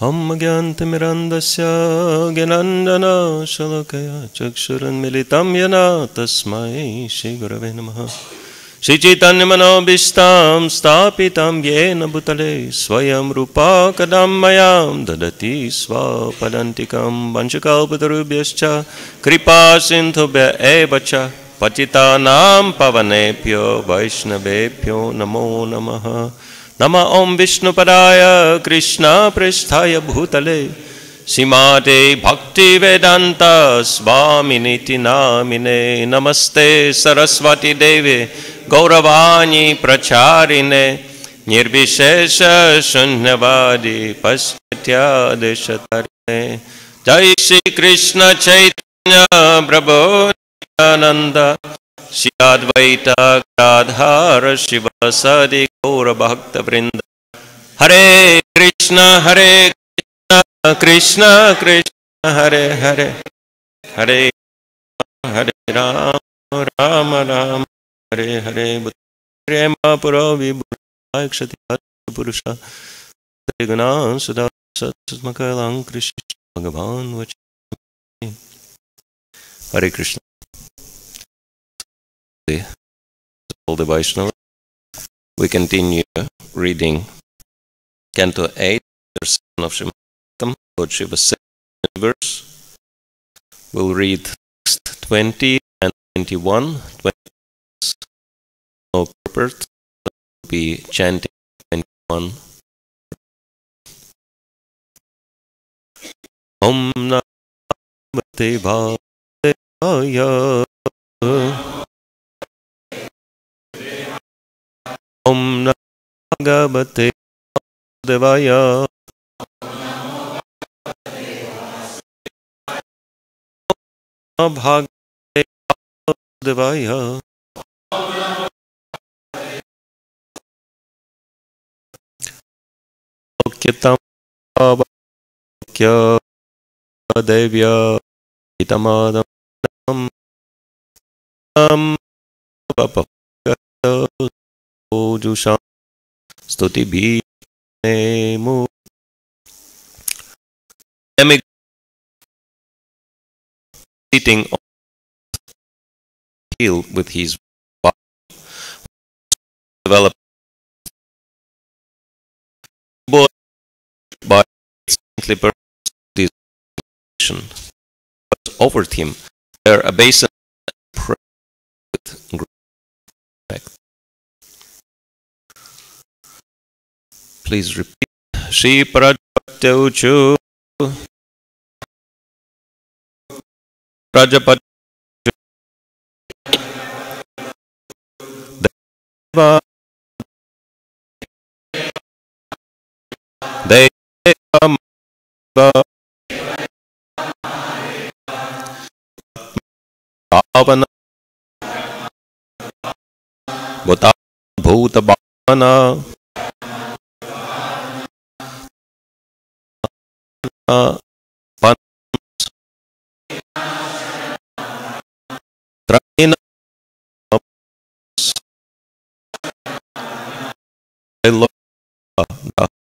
Om Gyantimirandasya Gyanandana Shalakaya Chakshurunmilitam Yana Tasmai Shri Gurave Namaha. Shri Chaitanya Manobishtam Stapitam Yena Bhutale Swayam Rupa Kadam Mayam Dadati Swapadantikam Vanchakalpatarubhyascha Kripa Sindhubhya Evacha Patitanam Pavanebhyo Vaishnavebhyo Namo Namaha. Nama Om Vishnupadaya Krishna Prishthaya Bhutale Srimad Bhakti Vedanta Swami Niti Namine Namaste Saraswati Devi Gauravani Pracharine Nirvishesha Shunyavadi Paschatya Deshatarine. Jai Shri Krishna Chaitanya Prabhu Nityananda Shri Advaita Gadadhara Shivasadi Gaura Bhakta Vrinda. Hare Krishna Krishna Krishna Hare Hare Hare Hare Rama Rama Rama Hare Hare. Hare Mayapur Vibhurayakshati Purusha Triguna Sudha Satmakalang Krishna Bhagavan Vachi. Hare Krishna. All the Vaishnavas, we continue reading Canto 8, verse 7 of Srimad Bhagavatam, Lord Shiva's second verse. We'll read text 20 and 21. 20 no purport. We'll be chanting 21. Om Namah Bhagavaya Om Bhagavate Devaya Om Bhagavate Devaya Okyatam Bhavakya Devya Itamadam Bhavakya Ojusham Stuti Bhi Nemu. Sitting on the hill with his body, developed by saintly person offered him their obeisance with great respect. Please repeat. Shri Prajapatya Prajapatya Deva Deva Bhavana Bhuta Bhavana Traina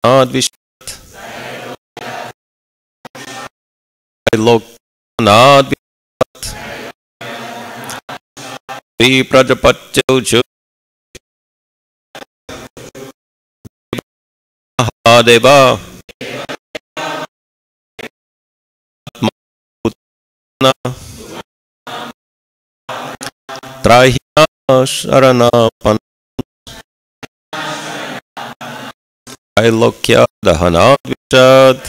Advishat Shri Prajapatya Deva Trahina Sharana Pan Trailokya Dahana Vishad.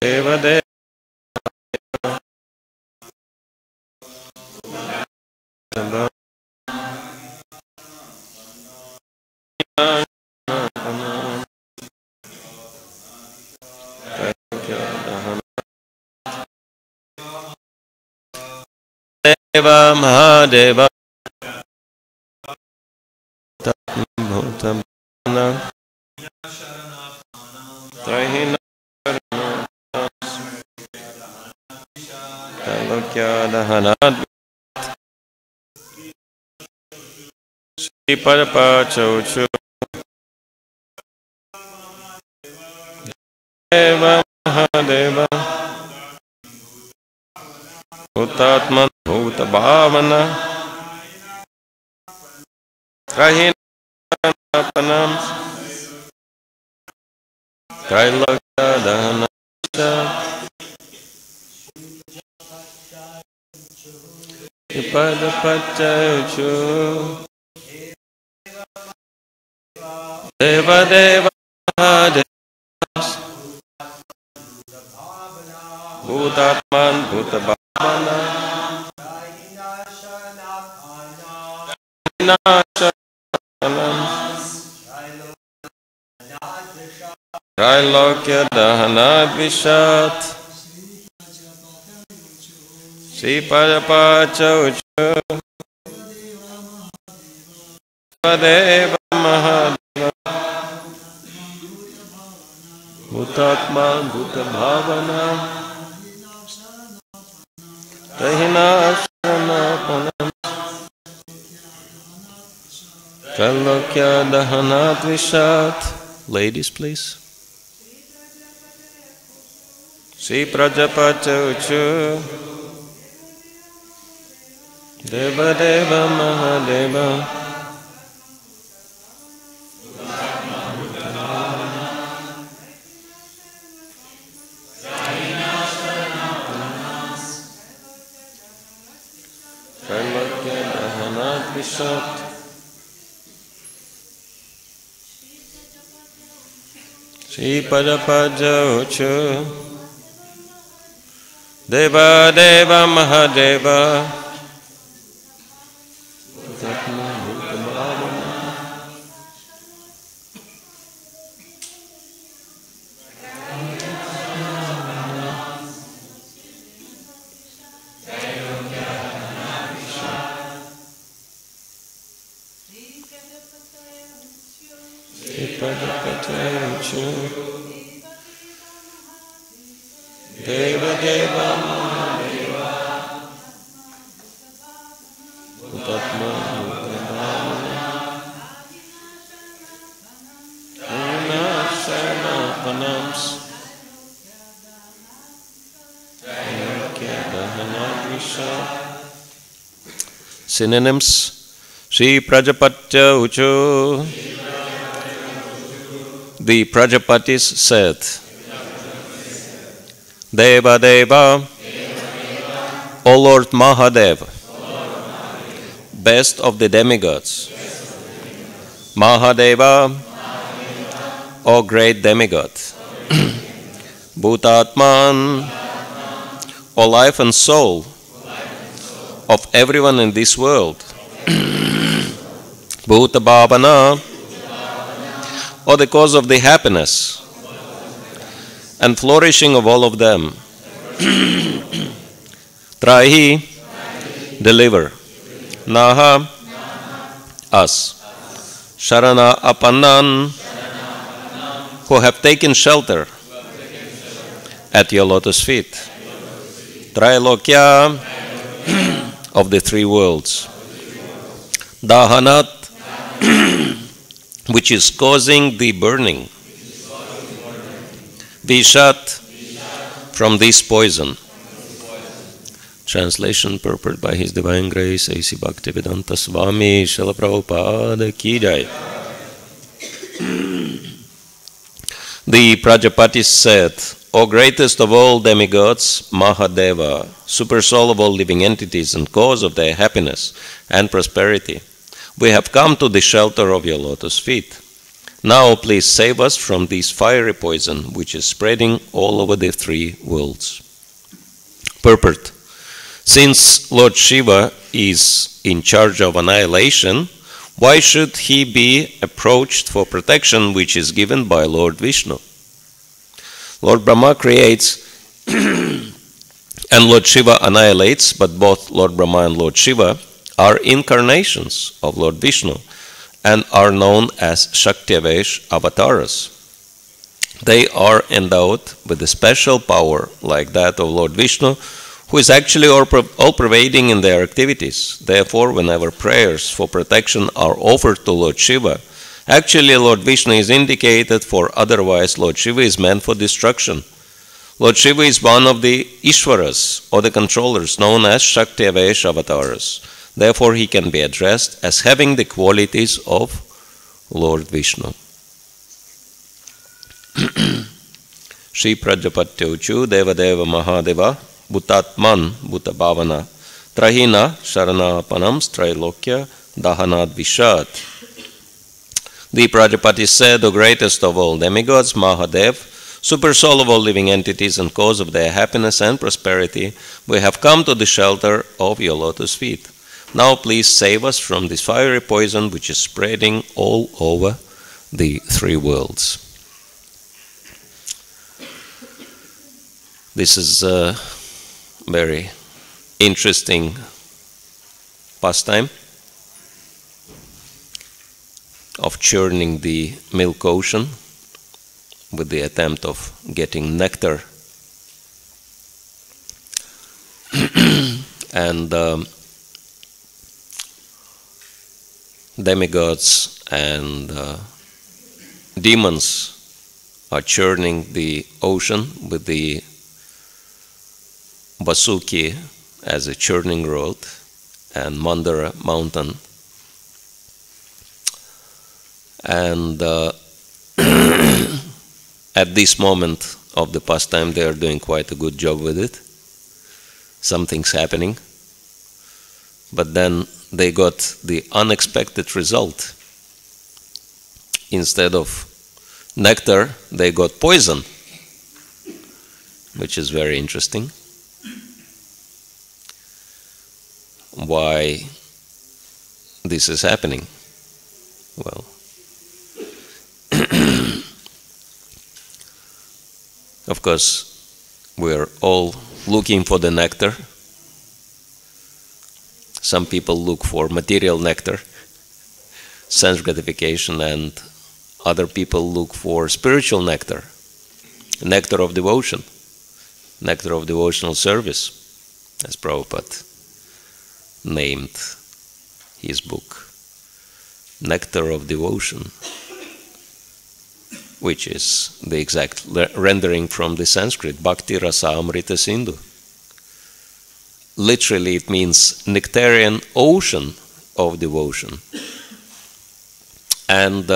Deva Deva Deva Mahadeva Bhutabana Trahina Trailokya Dahana Padapachauchu Deva Mahadeva Bhutatman Bhuta Bhavana Rahinapanam Kailaka Dahanasha Padapachauchu Deva Deva Mahadeva Bhutatman Bhuta Bhavana Vinashanam Trailokya Dahanad Vishat Sri Padapachauchu Deva Mahadeva Bhutatman Bhuta Bhavana Rahinashanapanam Trailokya Dahanat Vishat. Ladies, please. Sri Prajapachauchu Deva Deva Mahadeva Trailokya Dahanat Vishat Sri Padapachauchu Deva Deva Mahadeva Deva Deva Mahadeva Bhutatman Bhuta Bhavana Vinashanapanams Trailokya Dahanat Vishat. Synonyms. Sri Prajapachauchu. The Prajapatis said, Deva Deva, O Lord Mahadev, best of the demigods. Mahadeva, O great demigod. Bhutatman, O life and soul of everyone in this world. Bhuta Bhavana, O the cause of the happiness and flourishing of all of them. Trahi, deliver. Naha, us. Sharana Apannan, who have taken shelter at your lotus feet. Trailokya, of the three worlds. Dahanat, which is causing the burning. Vishat, from this poison. Translation purported by His Divine Grace A.C. Bhaktivedanta Swami Srila Prabhupada Ki Jai. The Prajapatis said, O greatest of all demigods, Mahadeva, super soul of all living entities and cause of their happiness and prosperity, we have come to the shelter of your lotus feet. Now please save us from this fiery poison which is spreading all over the three worlds. Purport. Since Lord Shiva is in charge of annihilation, why should he be approached for protection which is given by Lord Vishnu? Lord Brahma creates and Lord Shiva annihilates, but both Lord Brahma and Lord Shiva are incarnations of Lord Vishnu and are known as Shaktivesh avatars. They are endowed with a special power like that of Lord Vishnu, who is actually all-pervading in their activities. Therefore, whenever prayers for protection are offered to Lord Shiva, actually Lord Vishnu is indicated, for otherwise Lord Shiva is meant for destruction. Lord Shiva is one of the Ishwaras, or the controllers, known as Shakti Avesh avatars. Therefore, he can be addressed as having the qualities of Lord Vishnu. Shri Prajapatyochu Devadeva Mahadeva Bhutatman Bhutabhavana Trahina Sharanapanam Strailokya Dahanad Vishat. The Prajapati said, O greatest of all demigods, Mahadev, super soul of all living entities and cause of their happiness and prosperity, we have come to the shelter of your lotus feet. Now please save us from this fiery poison which is spreading all over the three worlds. This is a very interesting pastime of churning the milk ocean with the attempt of getting nectar. And demigods and demons are churning the ocean with the Vasuki as a churning rod and Mandara mountain. And at this moment of the pastime, they are doing quite a good job with it. Something's happening. But then they got the unexpected result. Instead of nectar, they got poison, which is very interesting. Why this is happening? Well, of course, we're all looking for the nectar. Some people look for material nectar, sense gratification, and other people look for spiritual nectar, nectar of devotion, nectar of devotional service, as Prabhupada named his book, Nectar of Devotion, which is the exact rendering from the Sanskrit, Bhakti Rasa Amrita Sindhu. Literally, it means nectarian ocean of devotion. And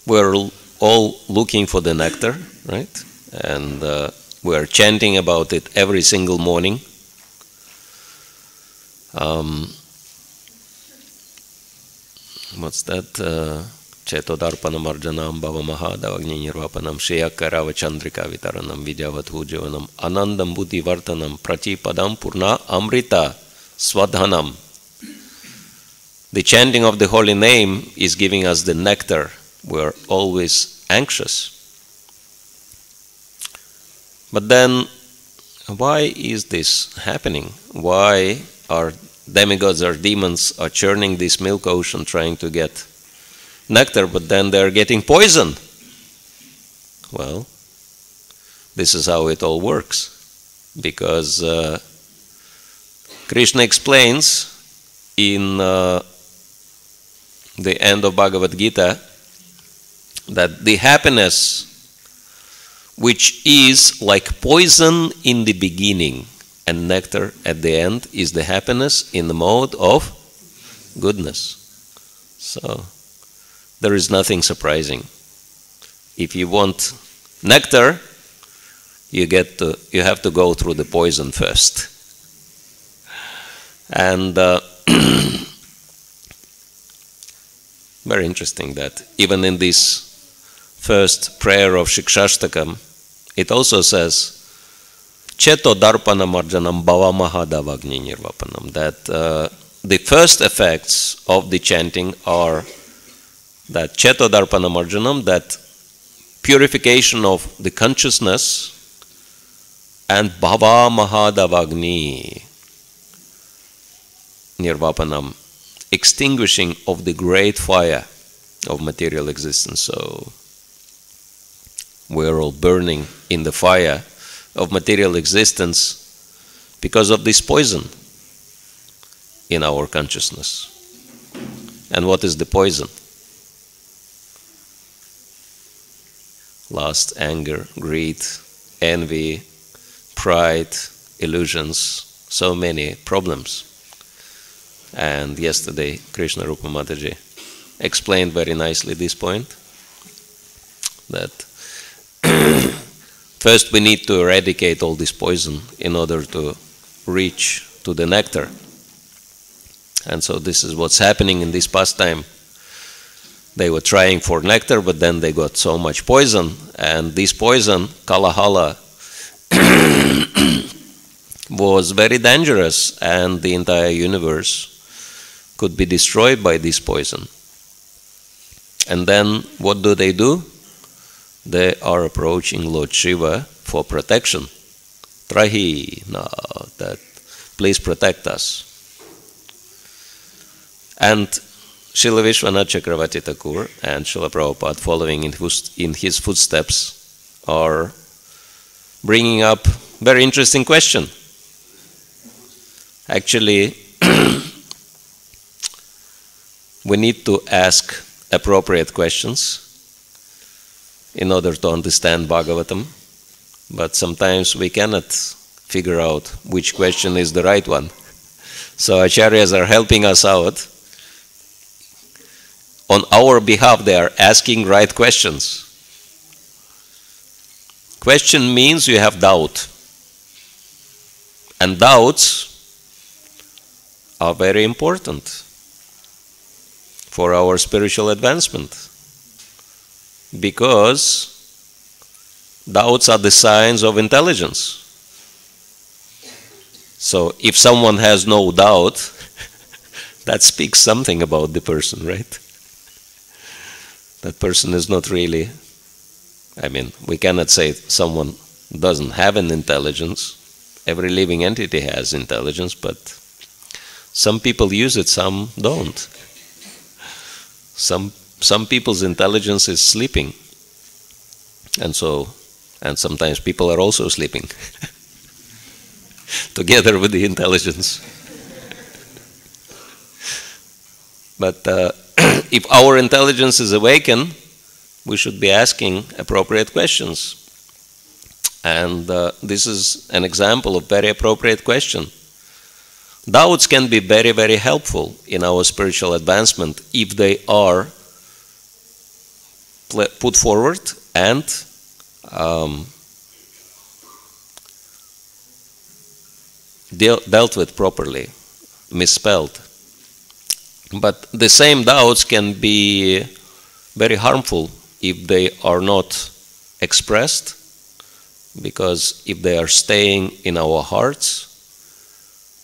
we're all looking for the nectar, right? And we're chanting about it every single morning. What's that? Chetodarpanam arjanam bhavamaha davagni nirvapanam shreyakarava chandrika vitaranam vidyavathu jivanam anandam buddhi vartanam prachipadam purna amrita swadhanam. The chanting of the holy name is giving us the nectar. We're always anxious. But then, why is this happening? Why are demigods or demons are churning this milk ocean trying to get nectar, but then they're getting poison? Well, this is how it all works. Because Krishna explains in the end of Bhagavad Gita that the happiness which is like poison in the beginning and nectar at the end is the happiness in the mode of goodness. So there is nothing surprising. If you want nectar, you have to go through the poison first. And very interesting that even in this first prayer of Shikshashtakam, it also says, Cheto darpanam arjanam bhava mahadavagni nirvapanam, that the first effects of the chanting are that Cheto darpanam arjanam, that purification of the consciousness, and bhava mahadavagni nirvapanam, extinguishing of the great fire of material existence. So we're all burning in the fire of material existence because of this poison in our consciousness. And what is the poison? Lust, anger, greed, envy, pride, illusions, so many problems. And yesterday, Krishna Rupa Mataji explained very nicely this point, that first we need to eradicate all this poison in order to reach to the nectar. And so this is what's happening in this pastime. They were trying for nectar, but then they got so much poison, and this poison, Kalahala, was very dangerous, and the entire universe could be destroyed by this poison. And then what do? They are approaching Lord Shiva for protection. Trahi, no, that please protect us. And Srila Vishwanath Chakravarti Thakur and Srila Prabhupada, following in his footsteps, are bringing up very interesting question. Actually, we need to ask appropriate questions in order to understand Bhagavatam, but sometimes we cannot figure out which question is the right one. So acharyas are helping us out. On our behalf, they are asking right questions. Question means you have doubt. And doubts are very important for our spiritual advancement, because doubts are the signs of intelligence. So if someone has no doubt, that speaks something about the person, right? That person is not really, we cannot say someone doesn't have an intelligence. Every living entity has intelligence, but some people use it, some don't. Some people's intelligence is sleeping, and sometimes people are also sleeping together with the intelligence. But if our intelligence is awakened, we should be asking appropriate questions. And this is an example of very appropriate question. Doubts can be very, very helpful in our spiritual advancement if they are put forward and dealt with properly, misspelled. But the same doubts can be very harmful if they are not expressed, because if they are staying in our hearts,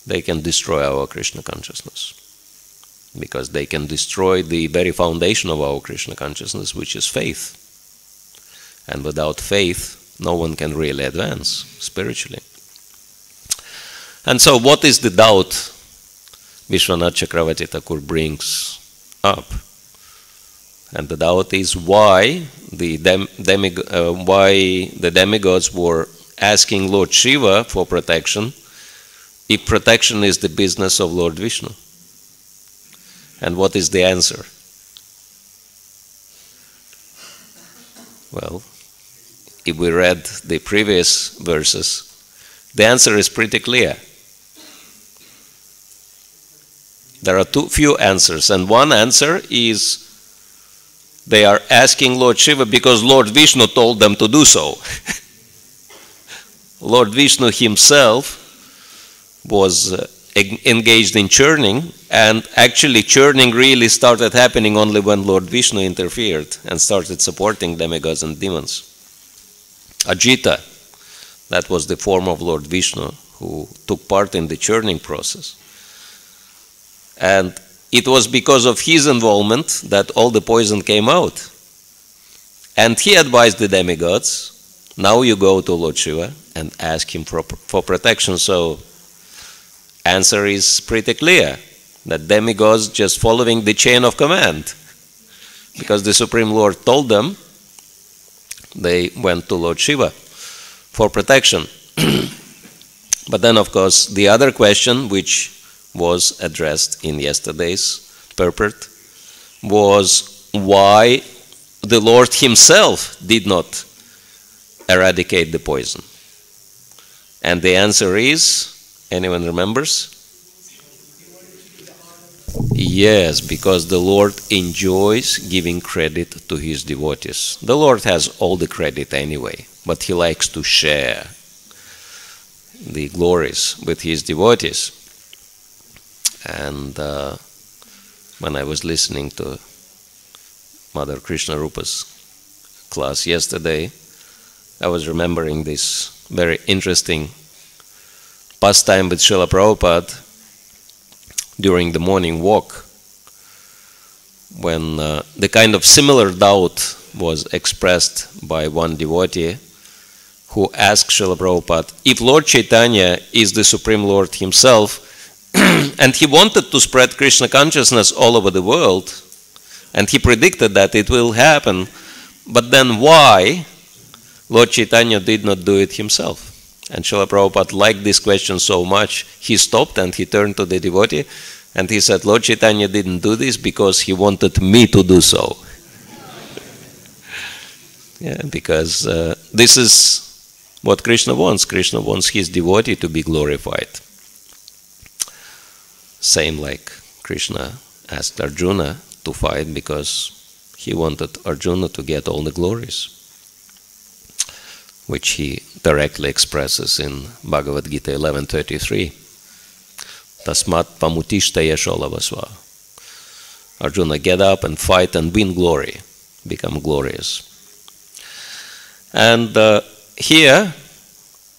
they can destroy our Krishna consciousness, because they can destroy the very foundation of our Krishna consciousness, which is faith. And without faith, no one can really advance spiritually. And so what is the doubt Vishwanath Chakravarti Thakur brings up? And the doubt is why the demigods were asking Lord Shiva for protection, if protection is the business of Lord Vishnu. And what is the answer? Well, if we read the previous verses, the answer is pretty clear. There are few answers, and one answer is they are asking Lord Shiva because Lord Vishnu told them to do so. Lord Vishnu himself was engaged in churning, and actually churning really started happening only when Lord Vishnu interfered and started supporting demigods and demons. Ajita, that was the form of Lord Vishnu who took part in the churning process. And it was because of his involvement that all the poison came out. And he advised the demigods, now you go to Lord Shiva and ask him for protection. So answer is pretty clear, that demigods just following the chain of command. Because the Supreme Lord told them, they went to Lord Shiva for protection. But then, of course, the other question which was addressed in yesterday's purport was why the Lord himself did not eradicate the poison. And the answer is, anyone remembers? Yes, because the Lord enjoys giving credit to his devotees. The Lord has all the credit anyway, but he likes to share the glories with his devotees. And when I was listening to Mother Krishna Rupa's class yesterday, I was remembering this very interesting pastime with Srila Prabhupada during the morning walk, when the kind of similar doubt was expressed by one devotee who asked Srila Prabhupada, if Lord Chaitanya is the Supreme Lord himself, and he wanted to spread Krishna consciousness all over the world, and he predicted that it will happen, but then why Lord Chaitanya did not do it himself? And Srila Prabhupada liked this question so much, he stopped and he turned to the devotee and he said, Lord Chaitanya didn't do this because he wanted me to do so. Yeah, because this is what Krishna wants. Krishna wants his devotee to be glorified. Same like Krishna asked Arjuna to fight because he wanted Arjuna to get all the glories, which he directly expresses in Bhagavad Gita 11:33. Tasmat pamutishta yasholavasva. Arjuna, get up and fight and win glory, become glorious. And here,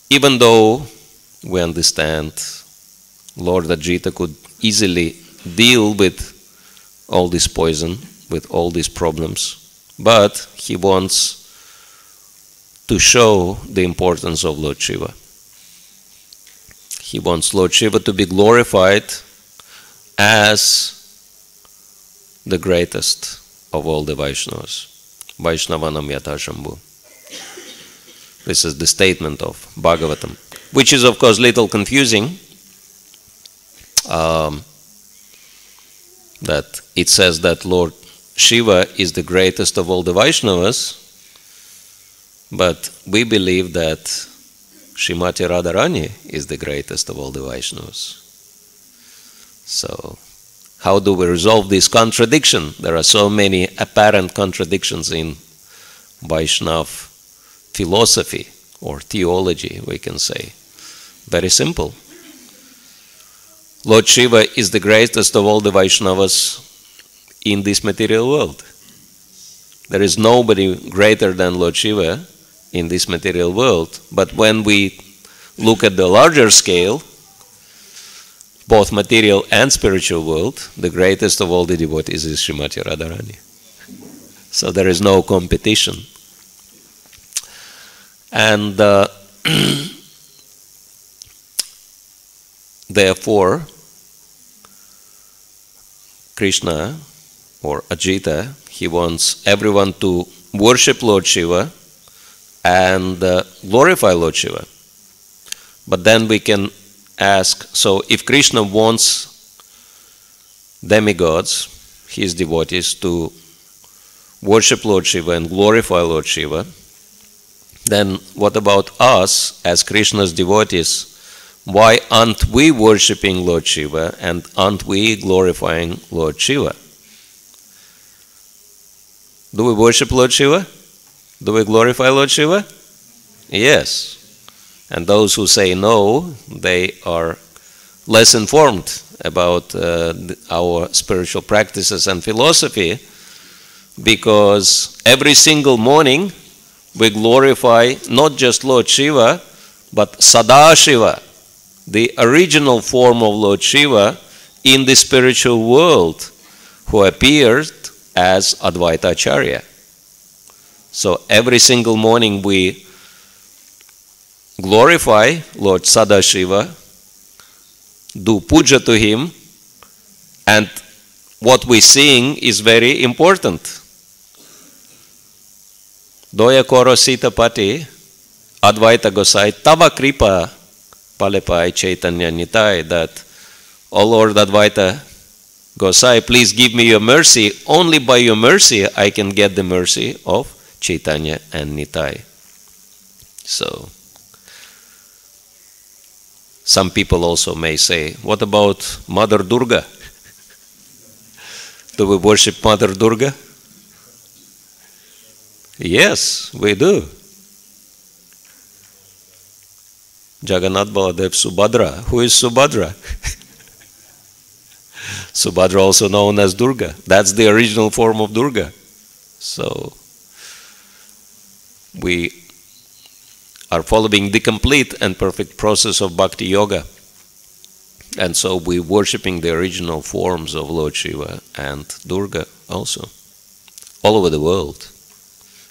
even though we understand Lord Ajita could easily deal with all this poison, with all these problems, but he wants to show the importance of Lord Shiva. He wants Lord Shiva to be glorified as the greatest of all the Vaishnavas. Vaishnavanam yata Shambhu. This is the statement of Bhagavatam, which is of course little confusing, that it says that Lord Shiva is the greatest of all the Vaishnavas, but we believe that Srimati Radharani is the greatest of all the Vaishnavas. So, how do we resolve this contradiction? There are so many apparent contradictions in Vaishnav philosophy or theology, we can say. Very simple. Lord Shiva is the greatest of all the Vaishnavas in this material world. There is nobody greater than Lord Shiva in this material world, but when we look at the larger scale, both material and spiritual world, the greatest of all the devotees is Srimati Radharani. So there is no competition. And therefore, Krishna or Ajita, he wants everyone to worship Lord Shiva and glorify Lord Shiva. But then we can ask, so if Krishna wants demigods, his devotees, to worship Lord Shiva and glorify Lord Shiva, then what about us as Krishna's devotees? Why aren't we worshipping Lord Shiva and aren't we glorifying Lord Shiva? Do we worship Lord Shiva? Do we glorify Lord Shiva? Yes. And those who say no, they are less informed about our spiritual practices and philosophy, because every single morning we glorify not just Lord Shiva, but Sadashiva, the original form of Lord Shiva in the spiritual world, who appeared as Advaita Acharya. So every single morning we glorify Lord Sadashiva, do puja to him, and what we sing is very important. Doya koro sita pati, Advaita Gosai, Tava Kripa Palepai Chaitanya Nitai, that, O Lord Advaita Gosai, please give me your mercy. Only by your mercy I can get the mercy of Chaitanya and Nitai. So, some people also may say, what about Mother Durga? Do we worship Mother Durga? Yes, we do. Jagannath Baladev Subhadra. Who is Subhadra? Subhadra, also known as Durga. That's the original form of Durga. So, we are following the complete and perfect process of Bhakti Yoga. And so we're worshipping the original forms of Lord Shiva and Durga also, all over the world.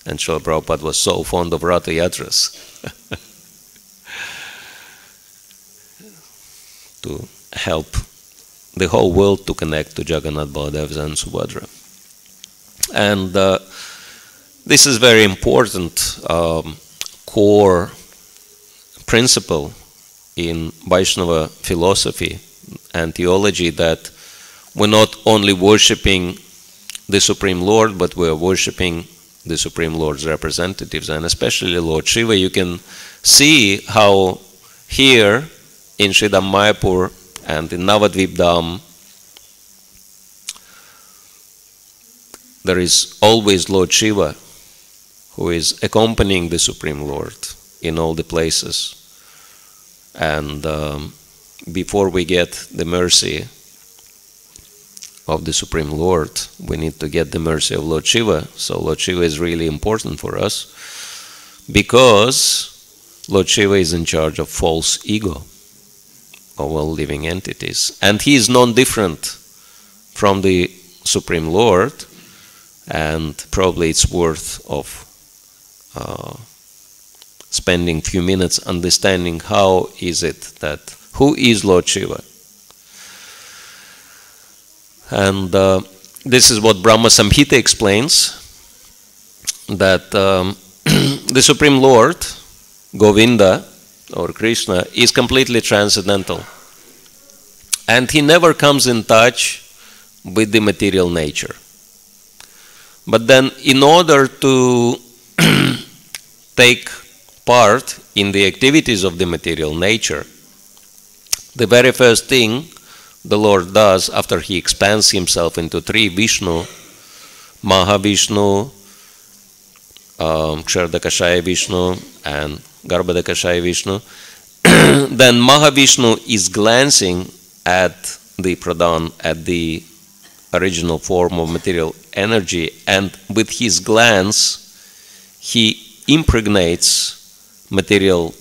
And Srila Prabhupada was so fond of Ratha Yatras to help the whole world to connect to Jagannath Baladev and Subhadra. And this is very important core principle in Vaishnava philosophy and theology, that we're not only worshipping the Supreme Lord, but we're worshipping the Supreme Lord's representatives, and especially Lord Shiva. You can see how here in Sridham Mayapur and in Navadvip Dham, there is always Lord Shiva who is accompanying the Supreme Lord in all the places. And before we get the mercy of the Supreme Lord, we need to get the mercy of Lord Shiva. So Lord Shiva is really important for us, because Lord Shiva is in charge of false ego of all living entities. And he is non-different from the Supreme Lord, and probably it's worth of spending few minutes understanding how is it that, who is Lord Shiva. And this is what Brahma Samhita explains, that the Supreme Lord, Govinda or Krishna, is completely transcendental. And he never comes in touch with the material nature. But then in order to take part in the activities of the material nature, the very first thing the Lord does after he expands himself into three Vishnu, Mahavishnu, Kshardakashaya Vishnu and Garbhadakashaya Vishnu, then Mahavishnu is glancing at the Pradhan, at the original form of material energy, and with his glance he impregnates material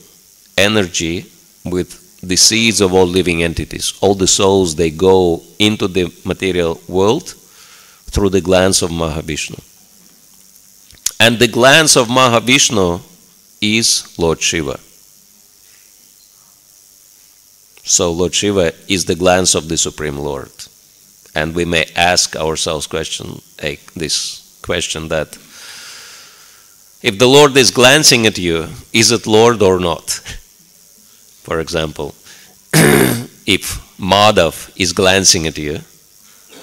energy with the seeds of all living entities. All the souls, they go into the material world through the glance of Mahavishnu. And the glance of Mahavishnu is Lord Shiva. So Lord Shiva is the glance of the Supreme Lord. And we may ask ourselves this question, that if the Lord is glancing at you, is it Lord or not? For example, if Madhav is glancing at you,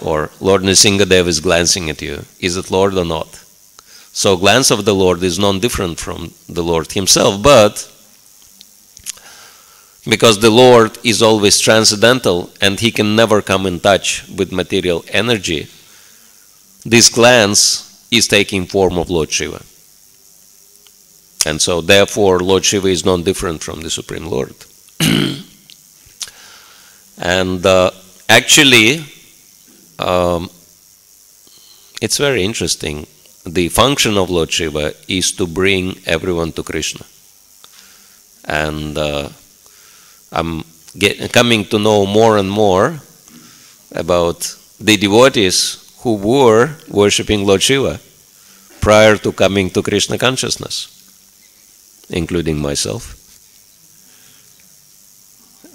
or Lord Nrsingadev is glancing at you, is it Lord or not? So glance of the Lord is non-different from the Lord himself, but because the Lord is always transcendental and he can never come in touch with material energy, this glance is taking form of Lord Shiva. And so therefore Lord Shiva is non-different from the Supreme Lord. And actually, it's very interesting. The function of Lord Shiva is to bring everyone to Krishna. And I'm coming to know more and more about the devotees who were worshipping Lord Shiva prior to coming to Krishna consciousness, including myself.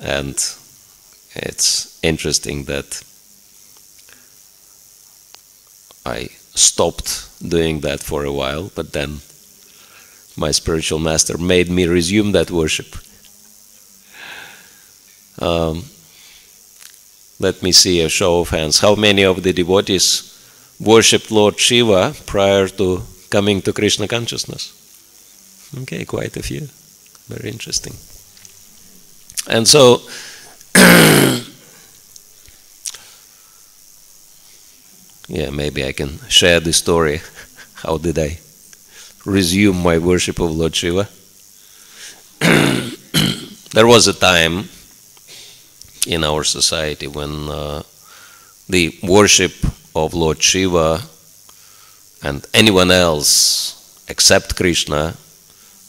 And it's interesting that I stopped doing that for a while, but then my spiritual master made me resume that worship. Let me see a show of hands. How many of the devotees worshipped Lord Shiva prior to coming to Krishna consciousness? Okay, quite a few. Very interesting. And so, yeah, maybe I can share the story. How did I resume my worship of Lord Shiva? There was a time in our society when the worship of Lord Shiva and anyone else except Krishna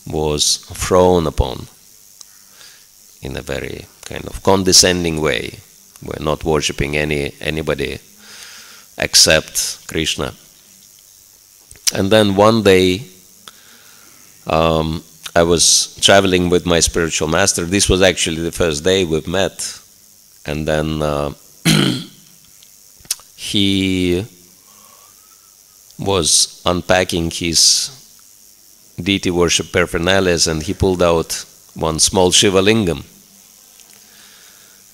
was frowned upon in a very kind of condescending way. We're not worshipping anybody except Krishna. And then one day I was traveling with my spiritual master. This was actually the first day we've met. And then he was unpacking his deity worship paraphernalia, and he pulled out one small Shiva lingam.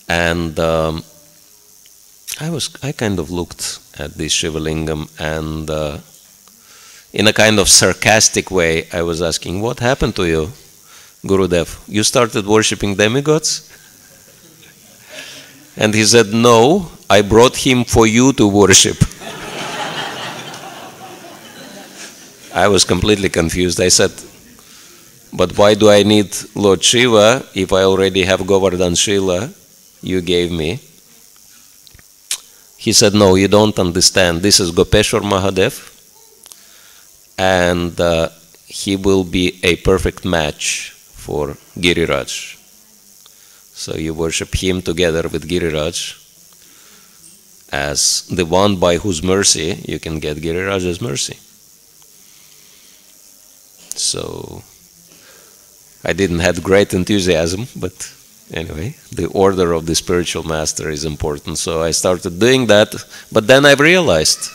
And I kind of looked at this Shiva lingam, and in a kind of sarcastic way, I was asking, "What happened to you, Gurudev? You started worshipping demigods?" And he said, "No, I brought him for you to worship." I was completely confused. I said, "But why do I need Lord Shiva if I already have Govardhan Shila you gave me?" He said, "No, you don't understand. This is Gopeshwar Mahadev, and he will be a perfect match for Giriraj. So you worship him together with Giriraj as the one by whose mercy you can get Giriraj's mercy." So I didn't have great enthusiasm, but anyway, the order of the spiritual master is important. So I started doing that, but then I realized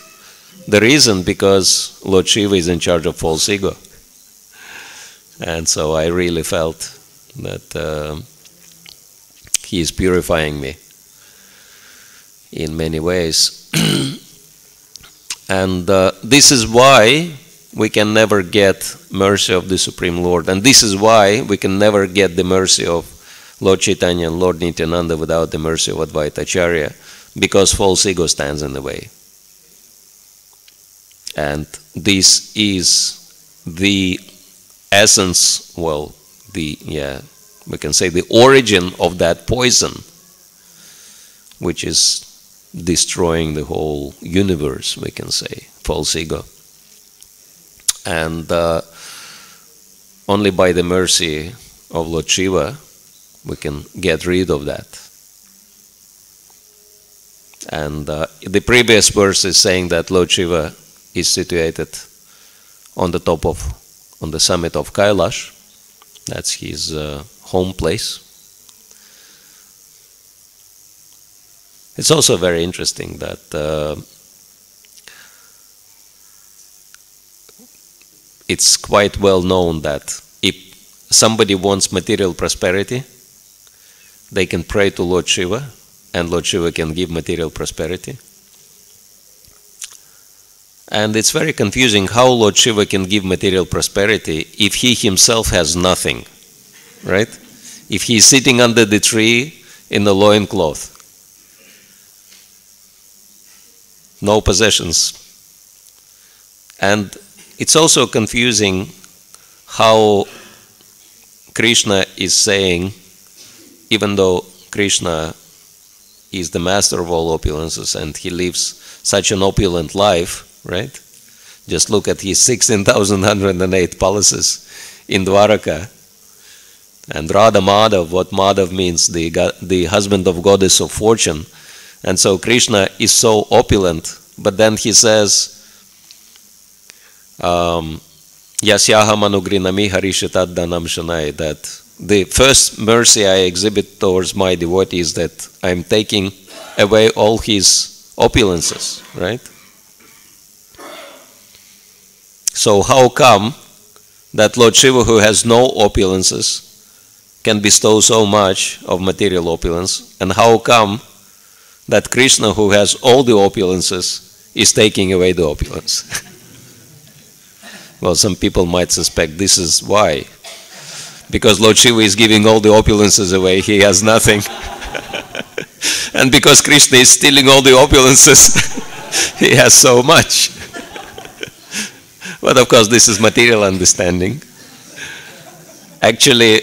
the reason, because Lord Shiva is in charge of false ego. And so I really felt that he is purifying me in many ways. And this is why we can never get mercy of the Supreme Lord. And this is why we can never get the mercy of Lord Chaitanya and Lord Nityananda without the mercy of Advaita Acharya, because false ego stands in the way. And this is the essence, well, we can say the origin of that poison, which is destroying the whole universe, we can say, false ego. And only by the mercy of Lord Shiva we can get rid of that. And the previous verse is saying that Lord Shiva is situated on the summit of Kailash. That's his home place. It's also very interesting that it's quite well known that if somebody wants material prosperity, they can pray to Lord Shiva, and Lord Shiva can give material prosperity. And it's very confusing how Lord Shiva can give material prosperity if he himself has nothing, right? If he is sitting under the tree in the loincloth, no possessions. And it's also confusing how Krishna is saying, even though Krishna is the master of all opulences and he lives such an opulent life, right? Just look at his 16,108 palaces in Dwaraka. And Radha Madhav, what Madhav means, the husband of goddess of fortune. And so Krishna is so opulent, but then he says, Yasyaham anugrinami harishitad danam shanai, that the first mercy I exhibit towards my devotee is that I'm taking away all his opulences, right? So how come that Lord Shiva, who has no opulences, can bestow so much of material opulence, and how come that Krishna, who has all the opulences, is taking away the opulence? Well, some people might suspect this is why. Because Lord Shiva is giving all the opulences away, he has nothing. And because Krishna is stealing all the opulences, he has so much. But of course, this is material understanding. Actually,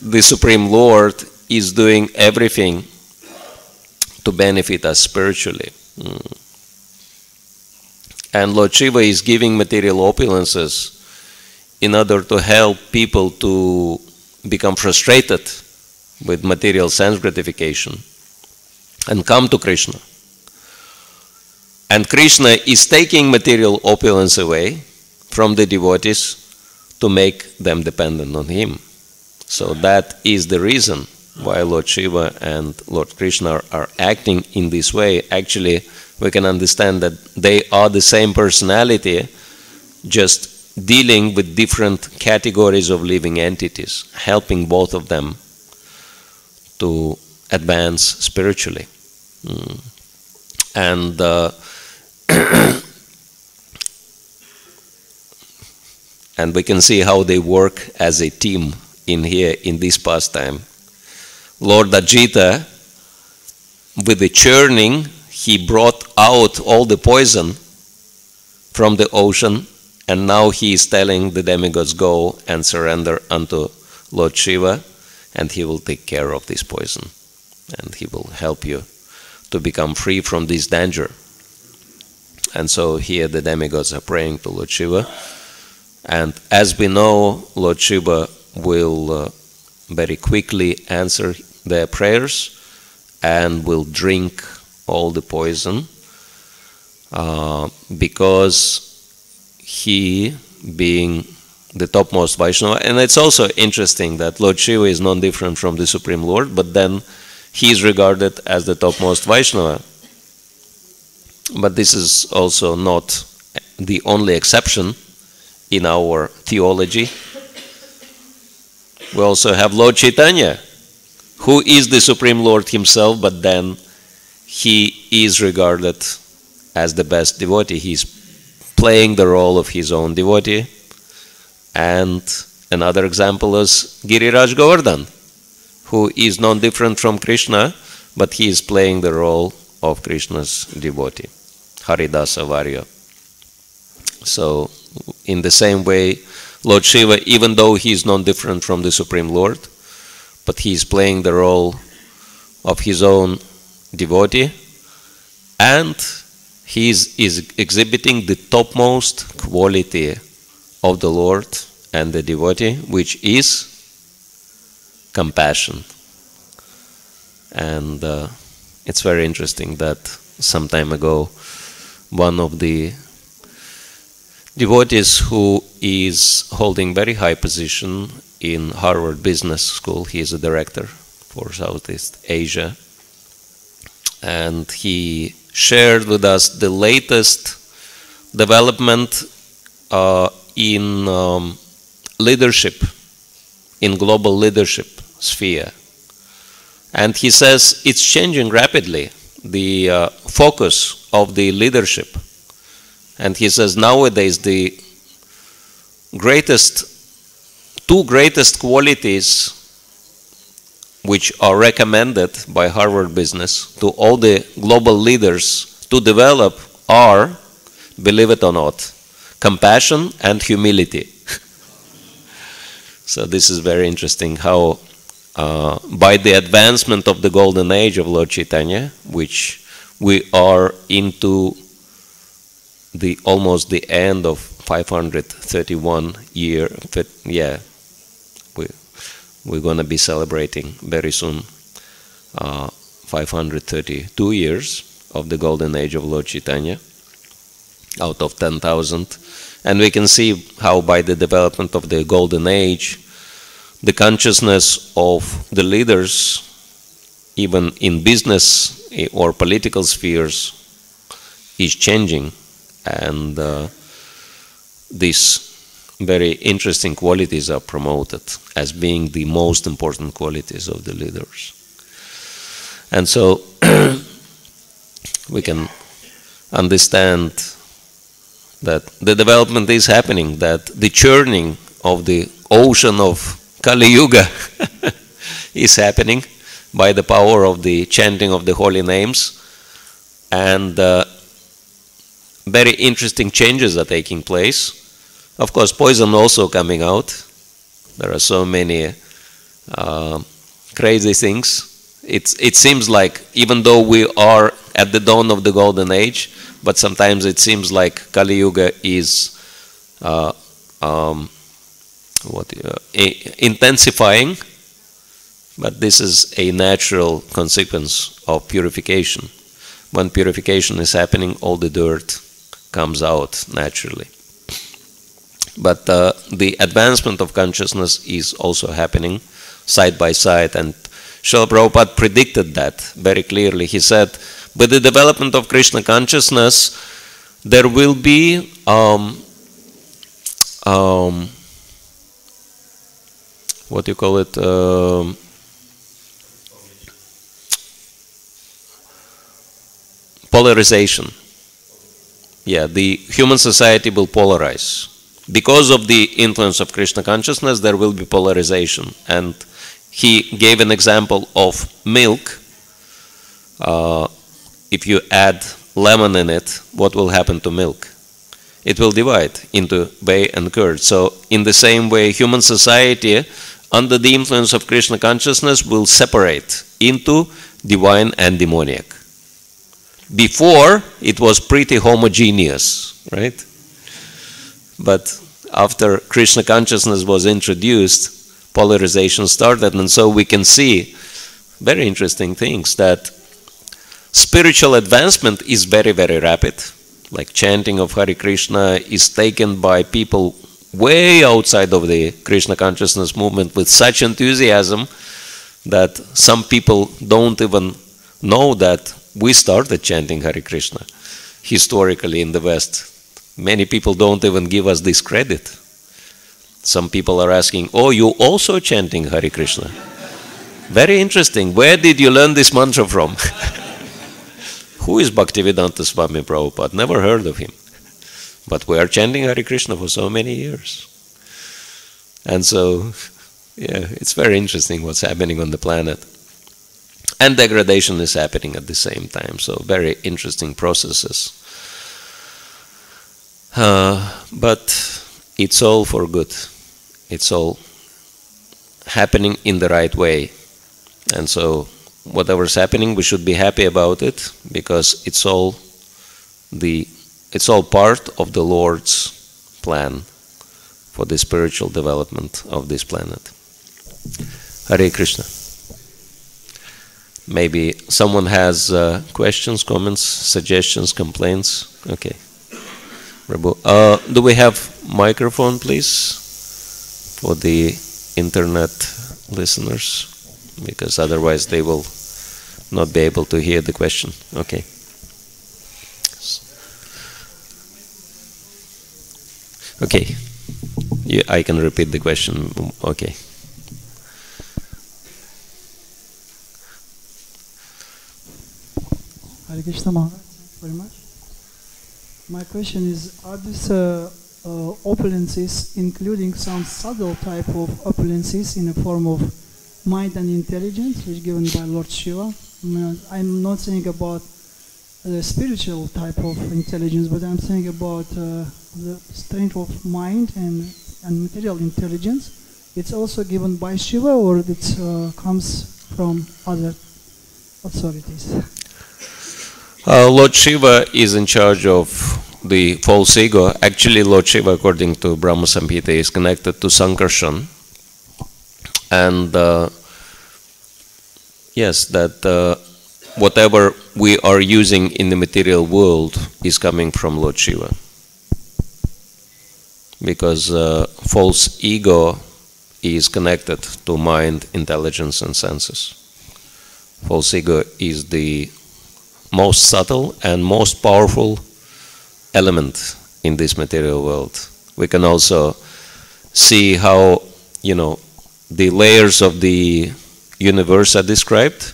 the Supreme Lord is doing everything to benefit us spiritually. And Lord Shiva is giving material opulences in order to help people to become frustrated with material sense gratification and come to Krishna. And Krishna is taking material opulence away from the devotees to make them dependent on him. So that is the reason why Lord Shiva and Lord Krishna are acting in this way. Actually, we can understand that they are the same personality, just dealing with different categories of living entities, helping both of them to advance spiritually. And and we can see how they work as a team in here, in this pastime. Lord Ajita, with the churning, he brought out all the poison from the ocean, and now he is telling the demigods, go and surrender unto Lord Shiva, and he will take care of this poison, and he will help you to become free from this danger. And so here the demigods are praying to Lord Shiva, and as we know, Lord Shiva will very quickly answer their prayers and will drink all the poison, because he, being the topmost Vaishnava, and it's also interesting that Lord Shiva is non-different from the Supreme Lord, but then he is regarded as the topmost Vaishnava. But this is also not the only exception in our theology. We also have Lord Chaitanya, who is the Supreme Lord himself, but then he is regarded as the best devotee. He is playing the role of his own devotee. And another example is Giriraj Govardhan, who is non-different from Krishna, but he is playing the role of Krishna's devotee, Haridasa Varya. So, in the same way, Lord Shiva, even though he is non-different from the Supreme Lord, but he is playing the role of his own devotee, and he is exhibiting the topmost quality of the Lord and the devotee, which is compassion. And it's very interesting that some time ago, one of the devotees who is holding very high position in Harvard Business School, he is a director for Southeast Asia, and he shared with us the latest development in leadership, in global leadership sphere. And he says it's changing rapidly, the focus of the leadership. And he says nowadays the two greatest qualities which are recommended by Harvard Business to all the global leaders to develop are, believe it or not, compassion and humility. So this is very interesting how by the advancement of the golden age of Lord Chaitanya, which we are into almost the end of 531 year, we're going to be celebrating very soon 532 years of the golden age of Lord Chaitanya out of 10,000. And we can see how by the development of the golden age, the consciousness of the leaders, even in business or political spheres, is changing. And this very interesting qualities are promoted as being the most important qualities of the leaders. And so we can understand that the development is happening, that the churning of the ocean of Kali Yuga is happening by the power of the chanting of the holy names, and very interesting changes are taking place. Of course, poison also coming out. There are so many crazy things. It seems like, even though we are at the dawn of the golden age, but sometimes it seems like Kali Yuga is intensifying, but this is a natural consequence of purification. When purification is happening, all the dirt comes out naturally. But the advancement of consciousness is also happening side by side, and Srila Prabhupada predicted that very clearly. He said, with the development of Krishna consciousness, there will be what you call it? Polarization. Yeah, the human society will polarize. Because of the influence of Krishna consciousness, there will be polarization. And he gave an example of milk. If you add lemon in it, what will happen to milk? It will divide into whey and curd. So in the same way, human society, under the influence of Krishna consciousness, will separate into divine and demoniac. Before, it was pretty homogeneous, right? But after Krishna consciousness was introduced, polarization started, and so we can see very interesting things, that spiritual advancement is very, very rapid. Like chanting of Hare Krishna is taken by people way outside of the Krishna consciousness movement with such enthusiasm that some people don't even know that we started chanting Hare Krishna historically in the West. Many people don't even give us this credit. Some people are asking, oh, you also chanting Hare Krishna? Very interesting. Where did you learn this mantra from? Who is Bhaktivedanta Swami Prabhupada? Never heard of him. But we are chanting Hare Krishna for so many years. And so, yeah, it's very interesting what's happening on the planet. And degradation is happening at the same time. So very interesting processes. But it's all for good. It's all happening in the right way. And so whatever's happening, we should be happy about it, because it's all part of the Lord's plan for the spiritual development of this planet. Hare Krishna. Maybe someone has questions, comments, suggestions, complaints? Okay. Prabhu. Do we have microphone, please, for the internet listeners? Because otherwise they will not be able to hear the question. Okay. Okay. Yeah, I can repeat the question. Okay. Hare Krishna Maharaj, thank you very much. My question is, are these opulences including some subtle type of opulences in the form of mind and intelligence, which is given by Lord Shiva? I'm not saying about the spiritual type of intelligence, but I'm saying about the strength of mind and material intelligence. It's also given by Shiva, or it comes from other authorities? Lord Shiva is in charge of the false ego. Actually, Lord Shiva, according to Brahma Samhita, is connected to Sankarshan. And yes, that whatever we are using in the material world is coming from Lord Shiva. Because false ego is connected to mind, intelligence, and senses. False ego is the most subtle and most powerful element in this material world. We can also see how, the layers of the universe are described,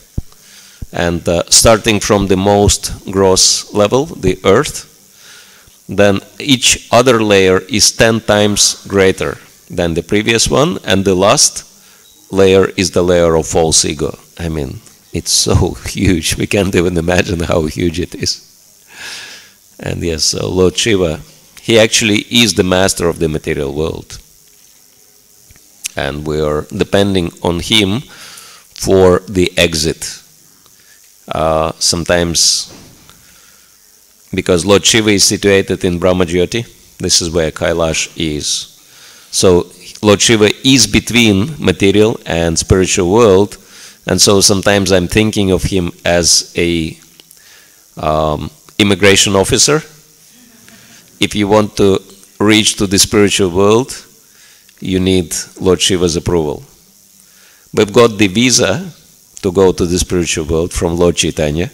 and starting from the most gross level, the earth, then each other layer is 10 times greater than the previous one, and the last layer is the layer of false ego. I mean, it's so huge, we can't even imagine how huge it is. And yes, so Lord Shiva, he actually is the master of the material world. And we are depending on him for the exit. Sometimes, because Lord Shiva is situated in Brahmajyoti, this is where Kailash is. So Lord Shiva is between material and spiritual world, and so sometimes I'm thinking of him as a immigration officer. If you want to reach to the spiritual world, you need Lord Shiva's approval. We've got the visa to go to the spiritual world from Lord Chaitanya,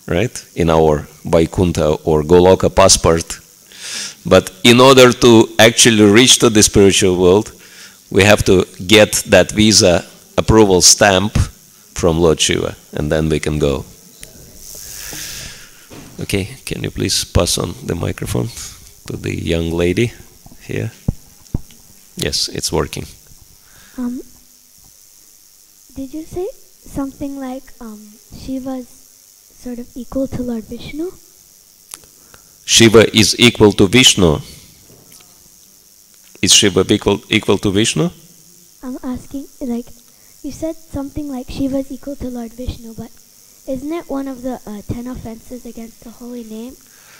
right, in our Vaikuntha or Goloka passport. But in order to actually reach to the spiritual world, we have to get that visa approval stamp from Lord Shiva, and then we can go. Okay, can you please pass on the microphone to the young lady here? Yes, it's working. Did you say something like Shiva's sort of equal to Lord Vishnu? Shiva is equal to Vishnu. Is Shiva equal to Vishnu? I'm asking, like, you said something like Shiva's equal to Lord Vishnu, but isn't it one of the 10 offenses against the holy name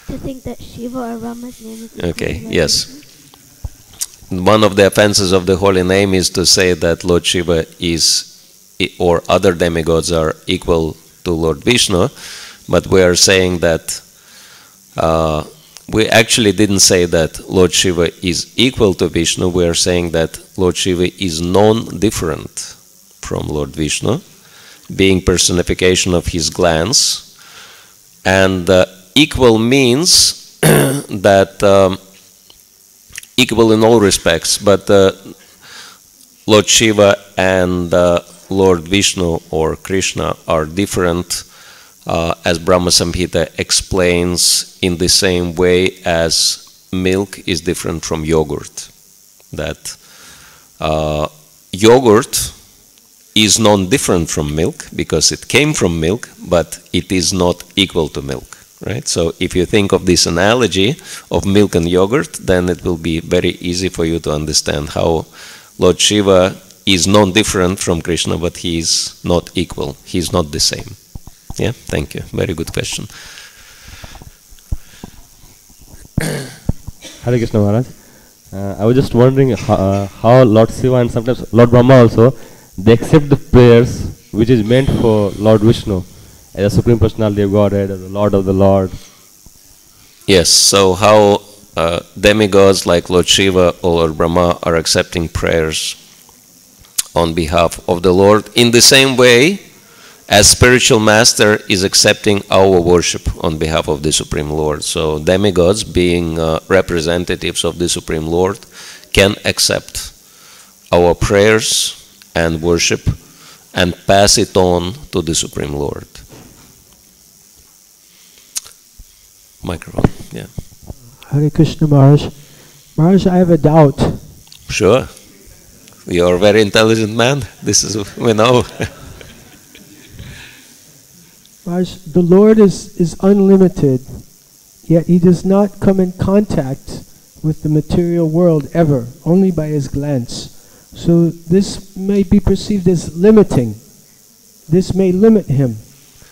to think that Shiva or Rama's name is equal Okay, to Lord yes. Vishnu? One of the offenses of the holy name is to say that Lord Shiva is, or other demigods are equal to Lord Vishnu, but we are saying that we actually didn't say that Lord Shiva is equal to Vishnu. We are saying that Lord Shiva is non-different from Lord Vishnu, being personification of his glance. And equal means that equal in all respects, but Lord Shiva and Lord Vishnu or Krishna are different, as Brahma Samhita explains, in the same way as milk is different from yogurt. That yogurt is non-different from milk because it came from milk, but it is not equal to milk, right? So if you think of this analogy of milk and yogurt, then it will be very easy for you to understand how Lord Shiva is non-different from Krishna, but he is not equal. He is not the same. Yeah, thank you. Very good question. Hare Krishna Maharaj. I was just wondering how Lord Shiva and sometimes Lord Brahma also, they accept the prayers which is meant for Lord Vishnu as a Supreme Personality of Godhead, as the Lord of the Lord. Yes, so how demigods like Lord Shiva or Lord Brahma are accepting prayers on behalf of the Lord in the same way as spiritual master is accepting our worship on behalf of the Supreme Lord. So demigods, being representatives of the Supreme Lord, can accept our prayers and worship and pass it on to the Supreme Lord. Microphone, yeah. Hare Krishna Maharaj. Maharaj, I have a doubt. Sure. You're a very intelligent man. This is, we know. Maharaj, the Lord is unlimited, yet he does not come in contact with the material world ever, only by his glance. So this may be perceived as limiting. This may limit him.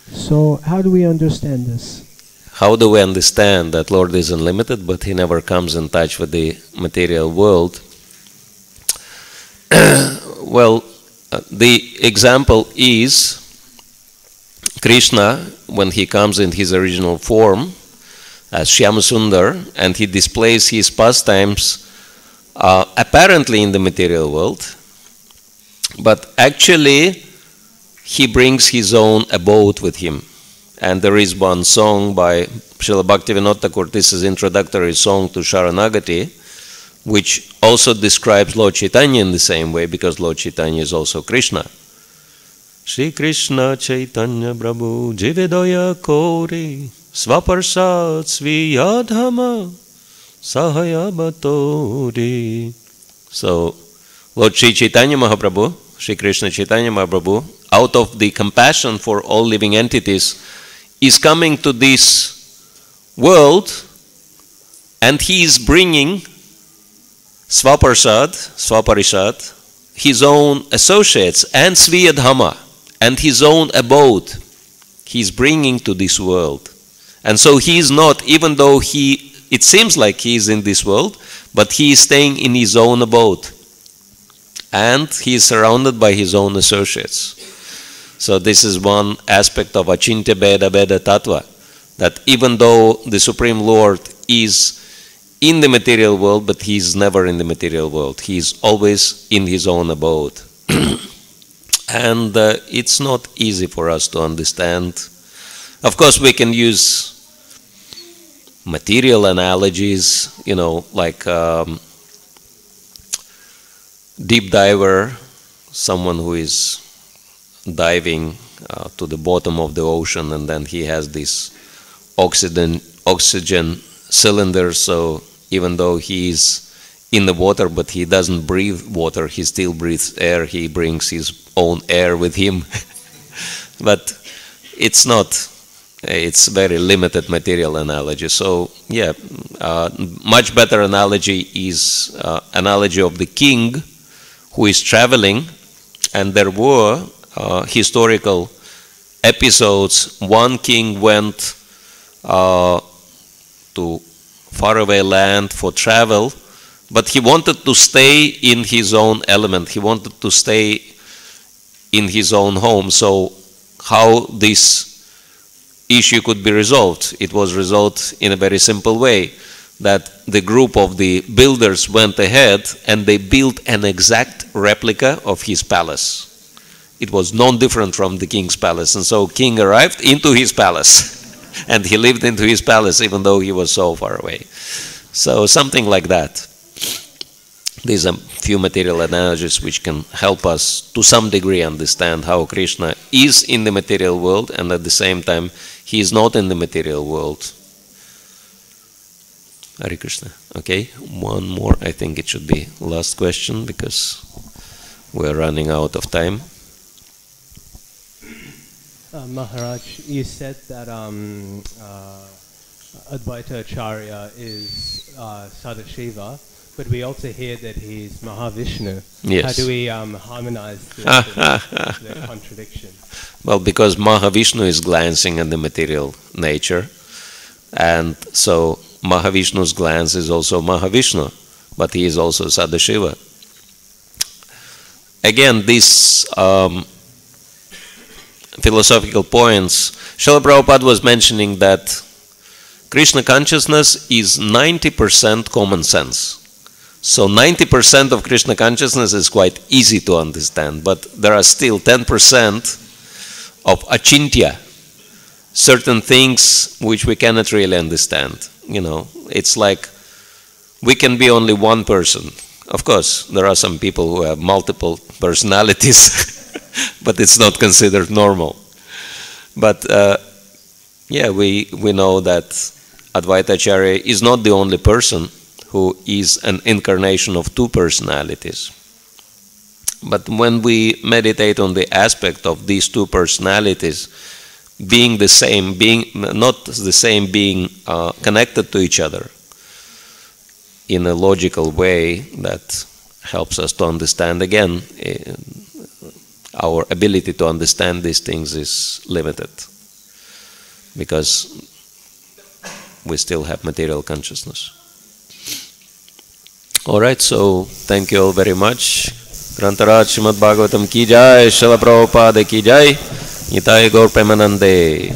So how do we understand this? How do we understand that Lord is unlimited, but he never comes in touch with the material world? Well, the example is Krishna, when he comes in his original form as Shyamasundar, and he displays his pastimes apparently in the material world, but actually he brings his own abode with him. And there is one song by Srila Bhaktivinoda Thakur, this is introductory song to Sharanagati, which also describes Lord Chaitanya in the same way, because Lord Chaitanya is also Krishna. Shri Krishna Chaitanya Prabhu Jivedaya Kori Svaparsat Sviyadhama Sahayabatori. So, Lord Sri Chaitanya Mahaprabhu, Shri Krishna Chaitanya Mahaprabhu, out of the compassion for all living entities, is coming to this world, and he is bringing Svaparishad, his own associates, and Sviyadhama, and his own abode, he is bringing to this world. And so he is not, even though it seems like he is in this world, but he is staying in his own abode. And he is surrounded by his own associates. So this is one aspect of Achintya Bheda Bheda Tattva, that even though the Supreme Lord is in the material world, but he is never in the material world. He is always in his own abode. And it's not easy for us to understand. Of course, we can use material analogies, like deep diver, someone who is diving to the bottom of the ocean, and then he has this oxygen cylinder, so even though he is in the water, but he doesn't breathe water, he still breathes air, he brings his own air with him. But it's not, it's very limited material analogy. So yeah, much better analogy is analogy of the king who is traveling, and there were historical episodes. One king went to faraway land for travel, but he wanted to stay in his own element. He wanted to stay in his own home. So how this issue could be resolved? It was resolved in a very simple way, that the group of the builders went ahead and they built an exact replica of his palace. It was non-different from the king's palace, and so king arrived into his palace and he lived into his palace even though he was so far away. So something like that. These are few material analogies which can help us to some degree understand how Krishna is in the material world, and at the same time he is not in the material world. Hare Krishna. Okay, one more. I think it should be last question because we're running out of time. Maharaj, you said that Advaita Acharya is Sadashiva, but we also hear that he's Mahavishnu. Yes. How do we harmonize the contradiction? Well, because Mahavishnu is glancing at the material nature, and so Mahavishnu's glance is also Mahavishnu, but he is also Sadashiva. Again, these philosophical points, Srila Prabhupada was mentioning that Krishna consciousness is 90% common sense. So 90% of Krishna consciousness is quite easy to understand, but there are still 10% of achintya, certain things which we cannot really understand. It's like we can be only one person. Of course, there are some people who have multiple personalities, but it's not considered normal. But yeah, we know that Advaita Acharya is not the only person who is an incarnation of two personalities. But when we meditate on the aspect of these two personalities being the same, being not the same, being connected to each other in a logical way, that helps us to understand. Again, our ability to understand these things is limited because we still have material consciousness. Alright, so thank you all very much. Grantaraj Srimad Bhagavatam ki jai, Srila Prabhupada ki jai, Nitai Gaur Premanande.